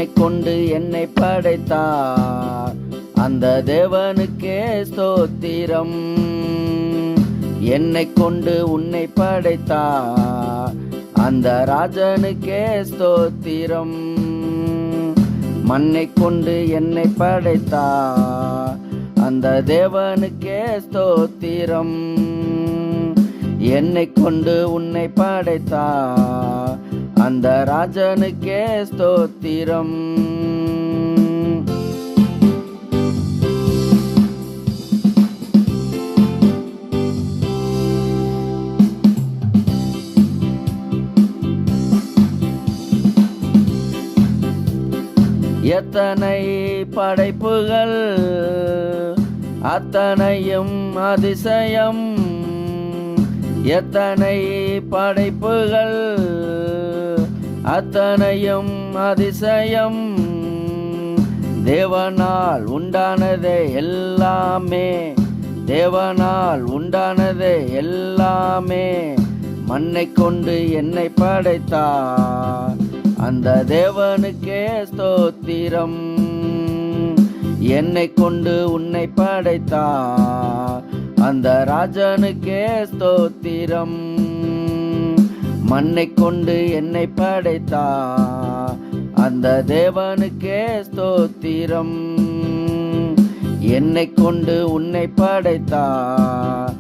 மண்ணை கொண்டு என்னை படைத்தார், அந்த தேவனுக்கே ஸ்தோத்திரம். என்னை கொண்டு உன்னை படைத்தார், அந்த ராஜனுக்கே ஸ்தோத்திரம். மண்ணை கொண்டு என்னை படைத்தார், அந்த தேவனுக்கே ஸ்தோத்திரம். என்னை கொண்டு உன்னை படைத்தார், அந்த ராஜனுக்கே ஸ்தோத்திரம். எத்தனை படைப்புகள், அத்தனையும் அதிசயம். எத்தனை படைப்புகள், அத்தனையும் அதிசயம். தேவனால் உண்டானதே எல்லாமே, தேவனால் உண்டானதே எல்லாமே. மண்ணை கொண்டு என்னை படைத்தார், அந்த தேவனுக்கே ஸ்தோத்திரம். என்னை கொண்டு உன்னை படைத்தார், அந்த ராஜனுக்கே ஸ்தோத்திரம். மண்ணை கொண்டு என்னை படைத்தார், அந்த தேவனுக்கே ஸ்தோத்திரம். என்னை கொண்டு உன்னை படைத்தார்,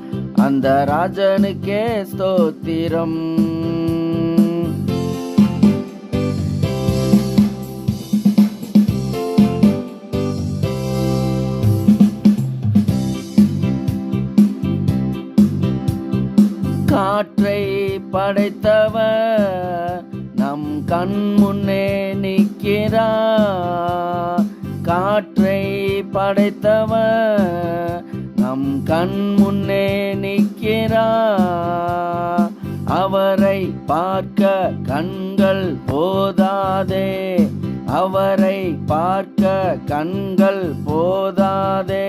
அந்த ராஜனுக்கே ஸ்தோத்திரம். காற்றை படைத்தவர் நம் கண் முன்னே நிற்கிறார். காற்றை படைத்தவர் நம் கண் முன்னே நிற்கிறார். அவரை பார்க்க கண்கள் போதாதே, அவரை பார்க்க கண்கள் போதாதே.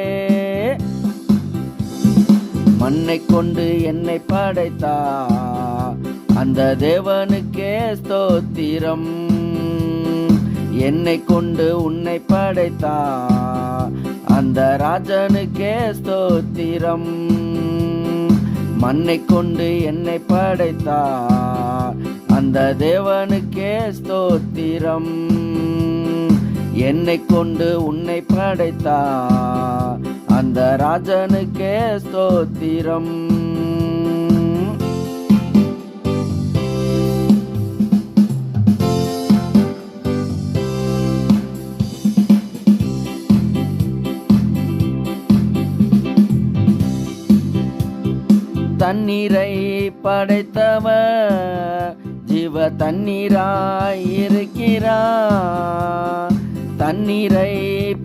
மண்ணை கொண்டு என்னை படைத்தார், அந்த தேவனுக்கே ஸ்தோத்திரம். என்னை கொண்டு உன்னை படைத்தார், அந்த ராஜனுக்கே ஸ்தோத்திரம். மண்ணை கொண்டு என்னை படைத்தார், அந்த தேவனுக்கே ஸ்தோத்திரம். என்னை கொண்டு உன்னை படைத்தார், அந்த ராஜனுக்கே ஸ்தோத்திரம். தண்ணீரை படைத்தவர் ஜீவ தண்ணீராய் இருக்கிறார். தண்ணீரை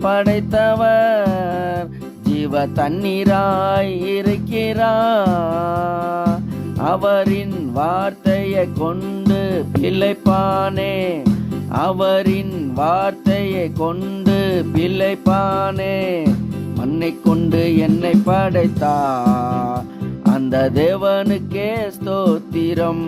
படைத்தவர் ஜீவ தண்ணீராய் இருக்கிறார். அவரின் வார்த்தையை கொண்டு பிழைப்பானே, அவரின் வார்த்தையை கொண்டு பிழைப்பானே. மண்ணை கொண்டு என்னை படைத்தார், அந்த தேவனுக்கே ஸ்தோத்திரம்.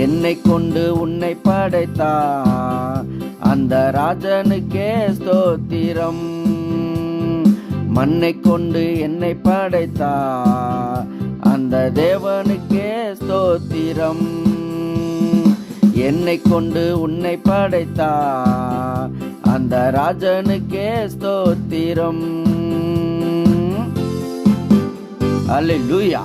என்னை கொண்டு உன்னை படைத்தார், அந்த ராஜனுக்கே ஸ்தோத்திரம். மண்ணை கொண்டு என்னை படைத்தார், அந்த தேவனுக்கே ஸ்தோத்திரம். என்னை கொண்டு உன்னை படைத்தார், அந்த ராஜனுக்கே ஸ்தோத்திரம். அல்லேலூயா.